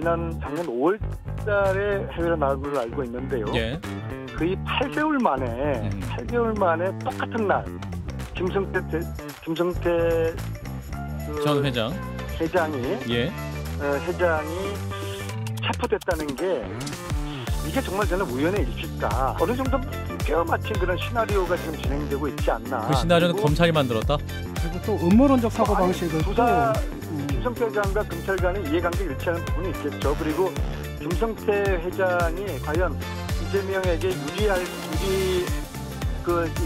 작년 5월 달에 해외로 나간 걸로 알고 있는데요. 예. 거의 8개월 만에 똑같은 날 김성태 전 회장. 회장이 예. 회장이 체포됐다는 게 이게 정말 저는 우연의 일일까? 어느 정도 뼈 맞춘 그런 시나리오가 지금 진행되고 있지 않나? 그 시나리오는 검찰이 만들었다. 그리고 또 음모론적 사고 방식을 수사 김성태 회장과 검찰 간의 이해관계 일치하는 부분이 있겠죠. 그리고 김성태 회장이 과연 이재명에게 이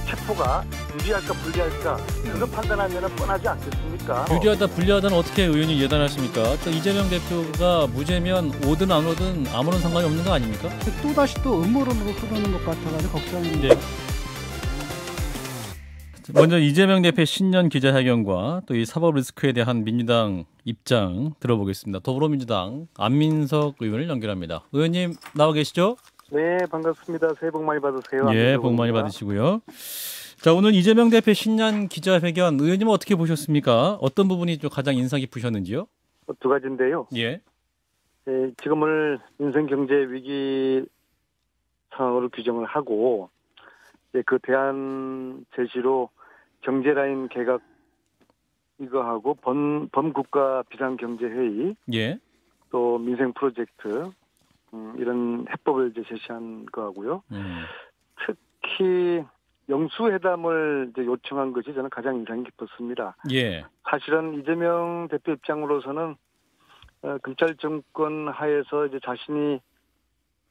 체포가 유리할까 불리할까 그거 판단하면 뻔하지 않겠습니까? 유리하다 불리하다는 어떻게 의원이 예단하십니까? 또 이재명 대표가 무죄면 오든 안 오든 아무런 상관이 없는 거 아닙니까? 또다시 또 음모론으로 흐르는 것 같아가지고 걱정입니다. 네. 먼저 이재명 대표의 신년 기자회견과 또 이 사법 리스크에 대한 민주당 입장 들어보겠습니다. 더불어민주당 안민석 의원을 연결합니다. 의원님 나와 계시죠? 네, 반갑습니다. 새해 복 많이 받으세요. 예, 복 많이 받으시고요. 자, 오늘 이재명 대표 신년 기자회견 의원님은 어떻게 보셨습니까? 어떤 부분이 좀 가장 인상 깊으셨는지요? 두 가지인데요. 예. 지금을 인생 경제 위기 상황으로 규정을 하고 그 대안 제시로 경제라인 개각 이거 하고 범국가 비상경제회의 예. 또 민생 프로젝트 이런 해법을 이제 제시한 거하고요. 특히 영수회담을 이제 요청한 것이 저는 가장 인상 깊었습니다. 예. 사실은 이재명 대표 입장으로서는 검찰 정권 하에서 이제 자신이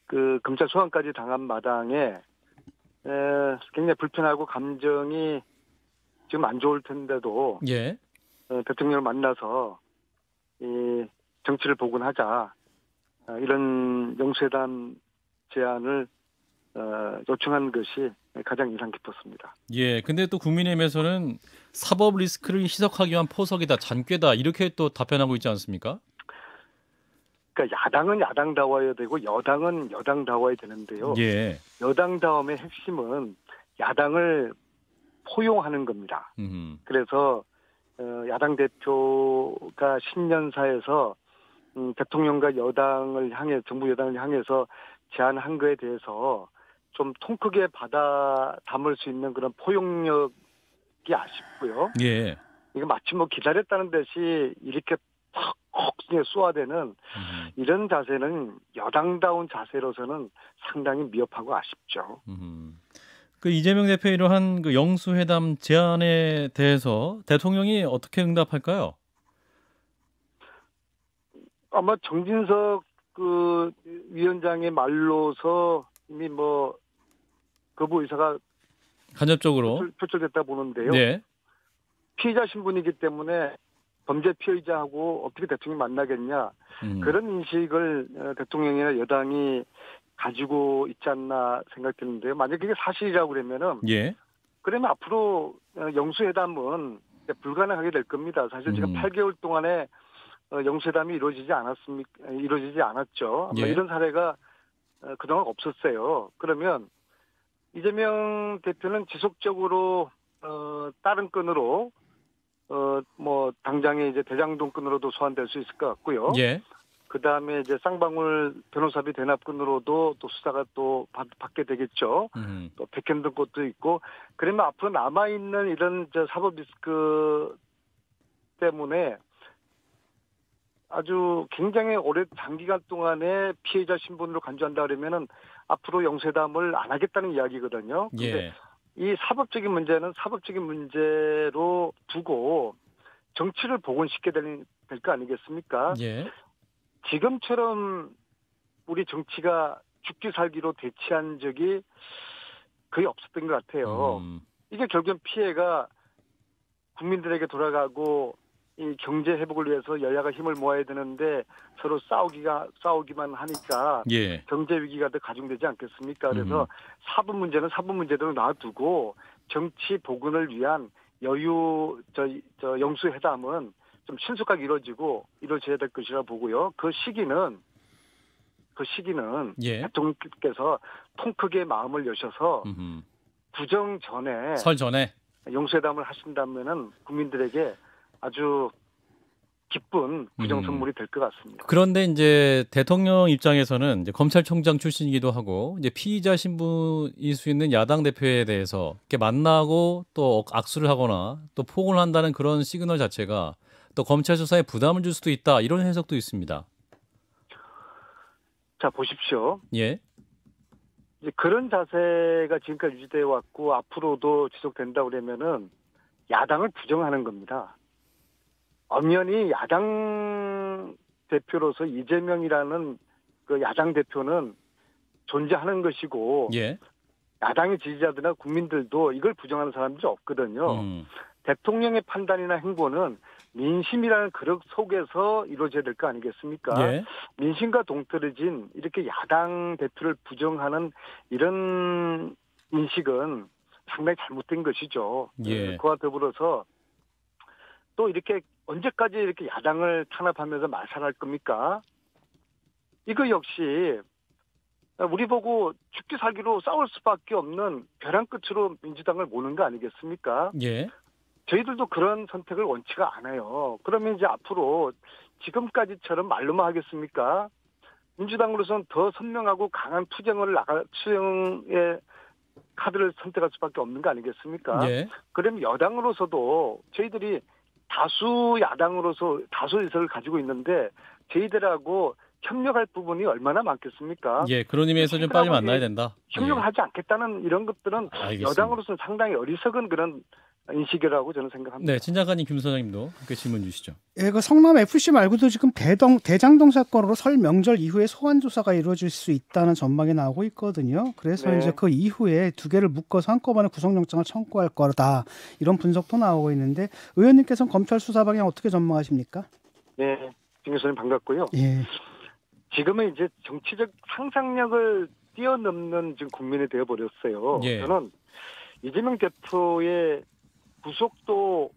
그 검찰 소환까지 당한 마당에 굉장히 불편하고 감정이 지금 안 좋을 텐데도 예. 대통령을 만나서 이 정치를 복원하자 이런 영수회담 제안을 요청한 것이 가장 인상 깊었습니다. 예. 근데 또 국민의힘에서는 사법 리스크를 희석하기 위한 포석이다, 잔꾀다 이렇게 또 답변하고 있지 않습니까? 그러니까 야당은 야당다워야 되고 여당은 여당다워야 되는데요. 예. 여당다움의 핵심은 야당을 포용하는 겁니다. 그래서 야당 대표가 신년사에서 대통령과 여당을 향해 정부 여당을 향해서 제안한 거에 대해서 좀 통 크게 받아 담을 수 있는 그런 포용력이 아쉽고요. 예. 이거 마치 뭐 기다렸다는 듯이 이렇게 턱 쏘아대는 이런 자세는 여당다운 자세로서는 상당히 미흡하고 아쉽죠. 그 이재명 대표의 이러한 그 영수회담 제안에 대해서 대통령이 어떻게 응답할까요? 아마 정진석 그 위원장의 말로서 이미 뭐 거부 의사가 간접적으로 표출됐다 보는데요. 네. 피의자 신분이기 때문에 범죄 피의자하고 어떻게 대통령이 만나겠냐 그런 인식을 대통령이나 여당이 가지고 있지 않나 생각되는데요. 만약 그게 사실이라고 그러면은 예. 그러면 앞으로 영수회담은 불가능하게 될 겁니다. 사실 지금 8개월 동안에 영수회담이 이루어지지 않았죠. 예. 이런 사례가 그동안 없었어요. 그러면 이재명 대표는 지속적으로 다른 건으로 뭐 당장에 이제 대장동 건으로도 소환될 수 있을 것 같고요. 예. 그 다음에 이제 쌍방울 변호사비 대납건으로도 또 수사가 또 받게 되겠죠. 또 백현동 것도 있고 그러면 앞으로 남아 있는 이런 사법 리스크 때문에 아주 굉장히 오래 장기간 동안에 피해자 신분으로 간주한다 그러면은 앞으로 영수회담을 안 하겠다는 이야기거든요. 그런데 이 사법적인 문제는 사법적인 문제로 두고 정치를 복원시켜야 될 거 아니겠습니까? 예. 지금처럼 우리 정치가 죽기 살기로 대치한 적이 거의 없었던 것 같아요. 이게 결국은 피해가 국민들에게 돌아가고 이 경제 회복을 위해서 여야가 힘을 모아야 되는데 서로 싸우기만 하니까 예. 경제 위기가 더 가중되지 않겠습니까? 그래서 사법 문제는 사법 문제대로 놔두고 정치 복원을 위한 영수회담은 좀 신속하게 이루어져야 될 것이라 보고요. 그 시기는 예. 대통령께서 통 크게 마음을 여셔서 구정 전에 설 전에 영수회담을 하신다면은 국민들에게 아주 기쁜 부정 선물이 될 것 같습니다. 그런데 이제 대통령 입장에서는 이제 검찰총장 출신이기도 하고 이제 피의자 신분일 수 있는 야당 대표에 대해서 이렇게 만나고 또 악수를 하거나 또 폭언을 한다는 그런 시그널 자체가 또 검찰 수사에 부담을 줄 수도 있다 이런 해석도 있습니다. 자 보십시오. 예. 이제 그런 자세가 지금까지 유지되어 왔고 앞으로도 지속된다 그러면은 야당을 부정하는 겁니다. 엄연히 야당 대표로서 이재명이라는 그 야당 대표는 존재하는 것이고 예. 야당의 지지자들이나 국민들도 이걸 부정하는 사람들이 없거든요. 대통령의 판단이나 행보는 민심이라는 그릇 속에서 이루어져야 될 거 아니겠습니까? 예. 민심과 동떨어진 이렇게 야당 대표를 부정하는 이런 인식은 상당히 잘못된 것이죠. 예. 그와 더불어서 또 이렇게 언제까지 이렇게 야당을 탄압하면서 말살할 겁니까? 이거 역시 우리 보고 죽기 살기로 싸울 수밖에 없는 벼랑 끝으로 민주당을 모는 거 아니겠습니까? 예. 저희들도 그런 선택을 원치가 않아요. 그러면 이제 앞으로 지금까지처럼 말로만 하겠습니까? 민주당으로서는 더 선명하고 강한 투쟁의 카드를 선택할 수밖에 없는 거 아니겠습니까? 예. 그럼 여당으로서도 저희들이 다수 야당으로서 다수 의석을 가지고 있는데 저희들하고 협력할 부분이 얼마나 많겠습니까? 예. 그런 의미에서 좀 빨리 만나야 된다. 협력을 하지 않겠다는 이런 것들은 알겠습니다. 여당으로서는 상당히 어리석은 그런 인식이라고 저는 생각합니다. 네, 진 작가님, 김 소장님도 함께 질문 주시죠. 예, 그 성남 FC 말고도 지금 대장동 사건으로 설 명절 이후에 소환 조사가 이루어질 수 있다는 전망이 나오고 있거든요. 그래서 네. 이제 그 이후에 두 개를 묶어서 한꺼번에 구속영장을 청구할 거다 이런 분석도 나오고 있는데 의원님께서는 검찰 수사 방향 어떻게 전망하십니까? 네, 진 교수님 반갑고요. 예. 지금은 이제 정치적 상상력을 뛰어넘는 지금 국민이 되어 버렸어요. 예. 저는 이재명 대표의 구속도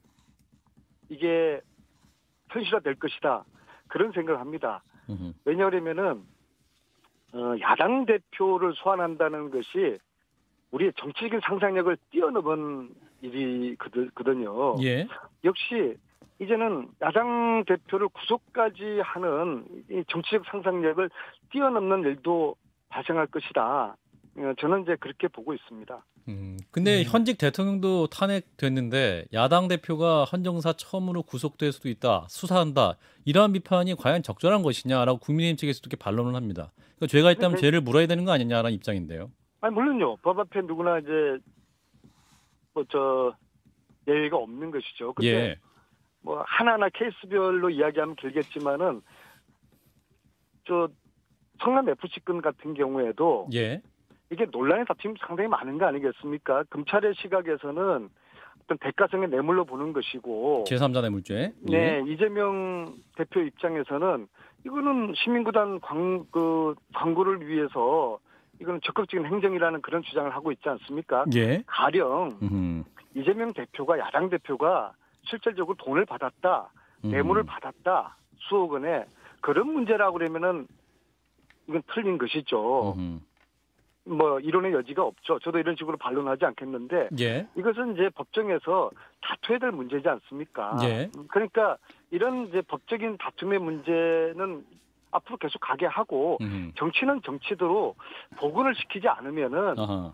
이게 현실화될 것이다. 그런 생각을 합니다. 왜냐하면은 야당 대표를 소환한다는 것이 우리의 정치적인 상상력을 뛰어넘은 일이거든요. 예. 역시 이제는 야당 대표를 구속까지 하는 이 정치적 상상력을 뛰어넘는 일도 발생할 것이다. 저는 이제 그렇게 보고 있습니다. 근데 현직 대통령도 탄핵됐는데 야당 대표가 헌정사 처음으로 구속될 수도 있다, 수사한다 이러한 비판이 과연 적절한 것이냐라고 국민의힘 측에서도 이렇게 반론을 합니다. 그러니까 죄가 있다면 죄를 물어야 되는 거 아니냐라는 입장인데요. 아니 물론요. 법 앞에 누구나 이제 예외가 없는 것이죠. 근데 예. 뭐 하나하나 케이스별로 이야기하면 길겠지만은 성남 FC 건 같은 경우에도 예. 이게 논란의 다툼이 상당히 많은 거 아니겠습니까? 검찰의 시각에서는 어떤 대가성의 뇌물로 보는 것이고 제3자 뇌물죄. 네, 예. 이재명 대표 입장에서는 이거는 시민구단 광고를 위해서 이거는 적극적인 행정이라는 그런 주장을 하고 있지 않습니까? 예. 가령 이재명 대표가 야당 대표가 실질적으로 돈을 받았다, 뇌물을 받았다, 수억 원에 그런 문제라고 그러면은 이건 틀린 것이죠. 뭐 이론의 여지가 없죠. 저도 이런 식으로 반론하지 않겠는데 예. 이것은 이제 법정에서 다투어야 될 문제지 않습니까? 예. 그러니까 이런 이제 법적인 다툼의 문제는 앞으로 계속 가게 하고 정치는 정치대로 복원을 시키지 않으면은 아하.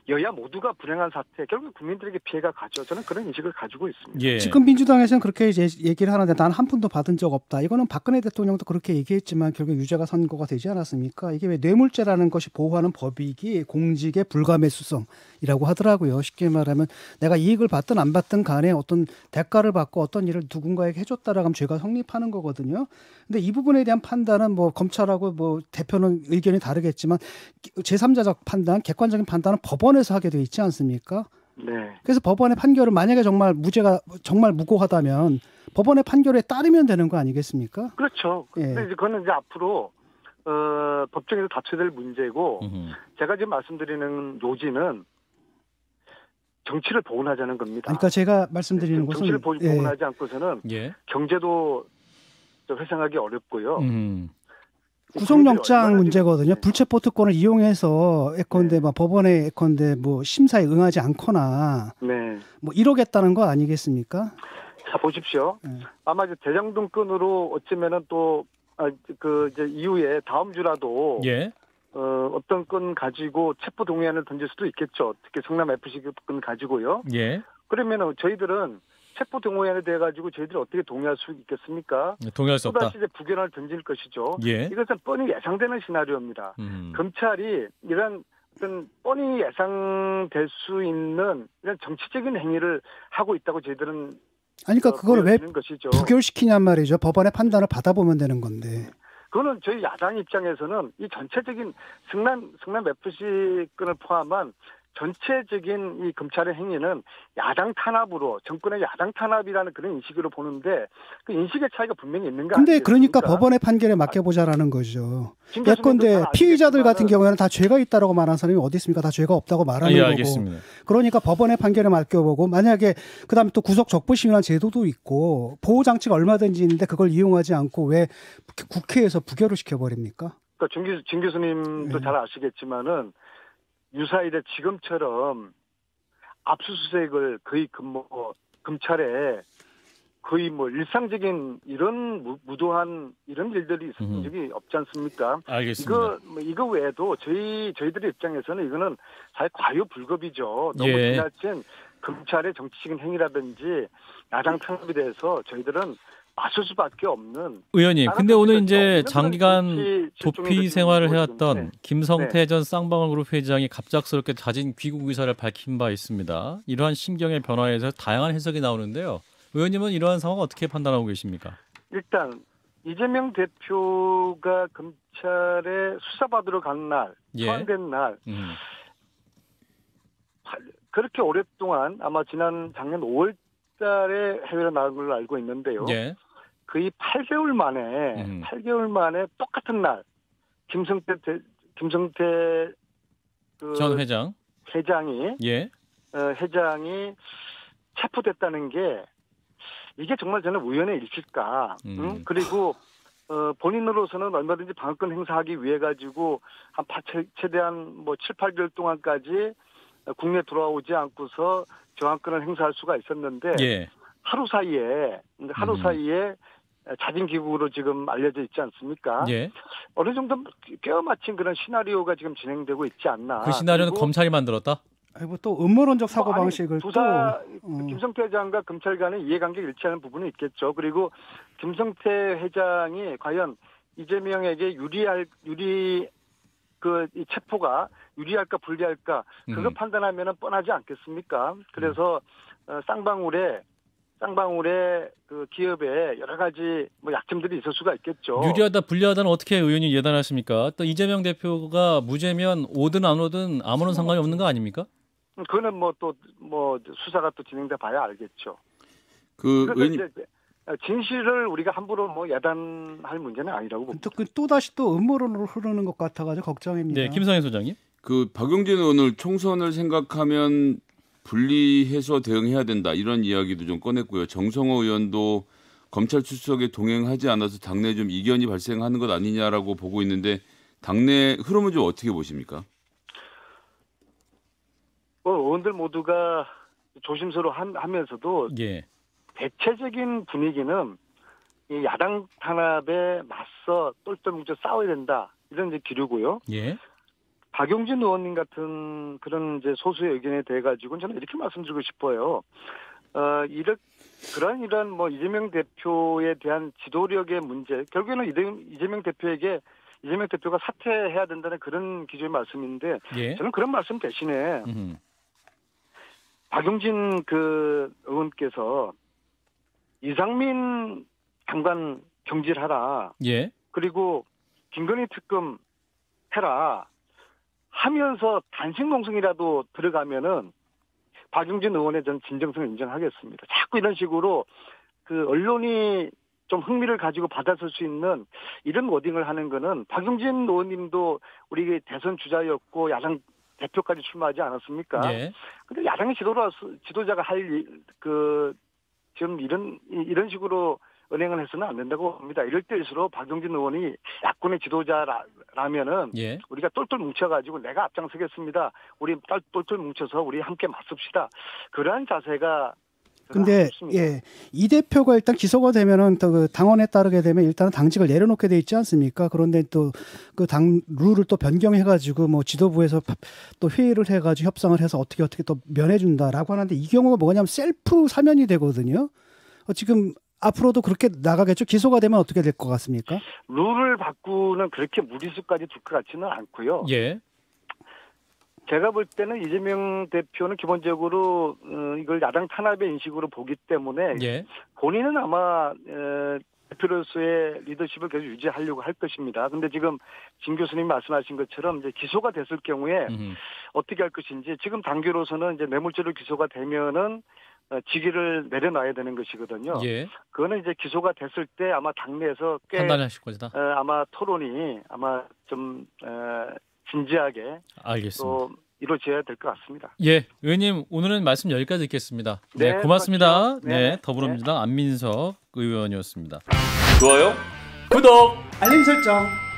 여야 모두가 불행한 사태, 결국 국민들에게 피해가 가죠. 저는 그런 인식을 가지고 있습니다. 예. 지금 민주당에서는 그렇게 이제 얘기를 하는데 난 한 푼도 받은 적 없다. 이거는 박근혜 대통령도 그렇게 얘기했지만 결국 유죄가 선고가 되지 않았습니까? 이게 왜 뇌물죄라는 것이 보호하는 법익이 공직의 불가매수성이라고 하더라고요. 쉽게 말하면 내가 이익을 받든 안 받든 간에 어떤 대가를 받고 어떤 일을 누군가에게 해줬다라고 하면 죄가 성립하는 거거든요. 근데 이 부분에 대한 판단은 뭐 검찰하고 뭐 대표는 의견이 다르겠지만 제3자적 판단, 객관적인 판단은 법원에서 하게 돼 있지 않습니까? 네. 그래서 법원의 판결은 만약에 정말 무죄가 정말 무고하다면 법원의 판결에 따르면 되는 거 아니겠습니까? 그렇죠. 예. 근데 그거는 이제 앞으로 법정에서 다투어야 될 문제고 제가 지금 말씀드리는 요지는 정치를 보훈하자는 겁니다. 그러니까 제가 말씀드리는 것은 정치를 보훈하지 않고서는 예. 경제도 회생하기 어렵고요. 구속영장 문제거든요. 불체포 특권을 이용해서 예컨대 뭐 법원의 예컨대 뭐 심사에 응하지 않거나 네. 뭐 이러겠다는 거 아니겠습니까? 자, 보십시오. 아마 이제 대장동 건으로 어쩌면은 또, 이제 이후에 다음 주라도. 예. 어떤 건 가지고 체포 동의안을 던질 수도 있겠죠. 특히 성남 FC 건 가지고요. 예. 그러면은 저희들은 체포 동의안에 대해 가지고 저희들이 어떻게 동의할 수 있겠습니까? 동의할 수 없다. 또다시 이제 부결안을 던질 것이죠. 예. 이것은 뻔히 예상되는 시나리오입니다. 검찰이 이런 어떤 뻔히 예상될 수 있는 이런 정치적인 행위를 하고 있다고 저희들은 그러니까 그걸 왜 것이죠. 부결시키냔 말이죠. 법원의 판단을 받아보면 되는 건데. 그거는 저희 야당 입장에서는 이 전체적인 성남 FC 건을 포함한 전체적인 이 검찰의 행위는 야당 탄압으로 정권의 야당 탄압이라는 그런 인식으로 보는데 그 인식의 차이가 분명히 있는 거 근데 아니겠습니까? 그러니까 법원의 판결에 맡겨보자라는 거죠. 예컨대 피의자들 같은 경우에는 다 죄가 있다라고 말하는 사람이 어디 있습니까? 다 죄가 없다고 말하는 거고. 알겠습니다. 그러니까 법원의 판결에 맡겨보고 만약에 그다음에 또 구속 적부심이라는 제도도 있고 보호 장치가 얼마든지 있는데 그걸 이용하지 않고 왜 국회에서 부결을 시켜버립니까? 그러니까 진 교수님도 잘 아시겠지만은 유사일에 지금처럼 압수수색을 거의 검찰에 거의 일상적인 이런 무도한 이런 일들이 있었던 적이 없지 않습니까? 알겠습니다. 이거 외에도 저희들의 입장에서는 이거는 사실 과유불급이죠. 너무 지나친 검찰의 정치적인 행위라든지 야당 탄압에 대해서 저희들은 맞설 수밖에 없는. 의원님, 근데 오늘 이제 장기간 도피 생활을 해왔던 김성태 전 쌍방울그룹 회장이 갑작스럽게 자진 귀국 의사를 밝힌 바 있습니다. 이러한 심경의 변화에 대해서 다양한 해석이 나오는데요. 의원님은 이러한 상황 어떻게 판단하고 계십니까? 일단 이재명 대표가 검찰에 수사받으러 간 날, 소환된 날, 그렇게 오랫동안 아마 작년 5월 달에 해외로 나간 걸로 알고 있는데요. 예. 거의 8개월 만에 똑같은 날 김성태 전 회장이 회장이 체포됐다는 게 이게 정말 저는 우연의 일일까? 그리고 본인으로서는 얼마든지 방어권 행사하기 위해 가지고 최대한 7, 8개월 동안까지 국내 돌아오지 않고서 저항권을 행사할 수가 있었는데 하루 사이에 자진 귀국으로 지금 알려져 있지 않습니까? 어느 정도 꿰어 맞힌 그런 시나리오가 지금 진행되고 있지 않나. 그 시나리오는 검찰이 만들었다? 또 음모론적 사고 방식을 김성태 회장과 검찰 간의 이해관계가 일치하는 부분이 있겠죠. 그리고 김성태 회장이 과연 이재명에게 이 체포가 유리할까 불리할까 그거 판단하면은 뻔하지 않겠습니까? 그래서 쌍방울의 그 기업에 여러 가지 약점들이 있을 수가 있겠죠. 유리하다 불리하다는 어떻게 의원님 예단하십니까? 또 이재명 대표가 무죄면 오든 안 오든 아무런 상관이 없는 거 아닙니까? 그거는 수사가 또 진행돼 봐야 알겠죠. 진실을 우리가 함부로 예단할 문제는 아니라고 봅니다. 또다시 음모론으로 흐르는 것 같아가지고 걱정입니다. 네, 김성현 소장님. 박용진 의원을 총선을 생각하면 분리해서 대응해야 된다 이런 이야기도 좀 꺼냈고요. 정성호 의원도 검찰 출석에 동행하지 않아서 당내에 좀 이견이 발생하는 것 아니냐라고 보고 있는데 당내 흐름은 좀 어떻게 보십니까? 의원들 모두가 조심스러워하면서도 대체적인 분위기는 이 야당 탄압에 맞서 똘똘 뭉쳐 싸워야 된다 이런 이제 기류고요. 박용진 의원님 같은 그런 이제 소수의 의견에 대해 가지고는 저는 이렇게 말씀드리고 싶어요. 이런 이재명 대표에 대한 지도력의 문제, 결국에는 이재명 대표가 사퇴해야 된다는 그런 기조의 말씀인데, 저는 그런 말씀 대신에 박용진 의원께서 이상민 장관 경질하라. 그리고 김건희 특검 해라. 하면서 단식 농성이라도 들어가면은 박용진 의원의 전 진정성을 인정하겠습니다. 자꾸 이런 식으로 언론이 좀 흥미를 가지고 받아줄 수 있는 이런 워딩을 하는 거는 박용진 의원님도 우리 대선 주자였고 야당 대표까지 출마하지 않았습니까? 근데 야당의 지도자가 지금 이런 식으로 은행을 해서는 안 된다고 봅니다. 이럴 때일수록 박용진 의원이 야권의 지도자라면은 우리가 똘똘 뭉쳐가지고 내가 앞장서겠습니다. 우리 똘똘 뭉쳐서 우리 함께 맞섭시다. 그러한 자세가 근데 이 대표가 일단 기소가 되면은 또 그 당원에 따르게 되면 일단은 당직을 내려놓게 돼 있지 않습니까? 그런데 또 그 당 룰을 또 변경해가지고 뭐 지도부에서 또 회의를 해가지고 협상을 해서 어떻게 또 면해준다라고 하는데 이 경우가 뭐냐면 셀프 사면이 되거든요. 지금 앞으로도 그렇게 나가겠죠? 기소가 되면 어떻게 될 것 같습니까? 룰을 바꾸는 그렇게 무리수까지 둘 것 같지는 않고요. 예. 제가 볼 때는 이재명 대표는 기본적으로 이걸 야당 탄압의 인식으로 보기 때문에 예. 본인은 아마 대표로서의 리더십을 계속 유지하려고 할 것입니다. 근데 지금 진 교수님이 말씀하신 것처럼 이제 기소가 됐을 경우에 어떻게 할 것인지 지금 당규로서는 이제 뇌물죄로 기소가 되면은 직위를 내려놔야 되는 것이거든요. 예. 그거는 이제 기소가 됐을 때 아마 당내에서 꽤 판단하실 것이다. 아마 토론이 아마 좀 진지하게 알겠습니다. 또 이루어져야 될 것 같습니다. 예, 의원님 오늘은 말씀 여기까지 듣겠습니다. 네, 고맙습니다. 그렇죠. 네, 더불어민주당 안민석 의원이었습니다. 좋아요. 구독, 알림 설정.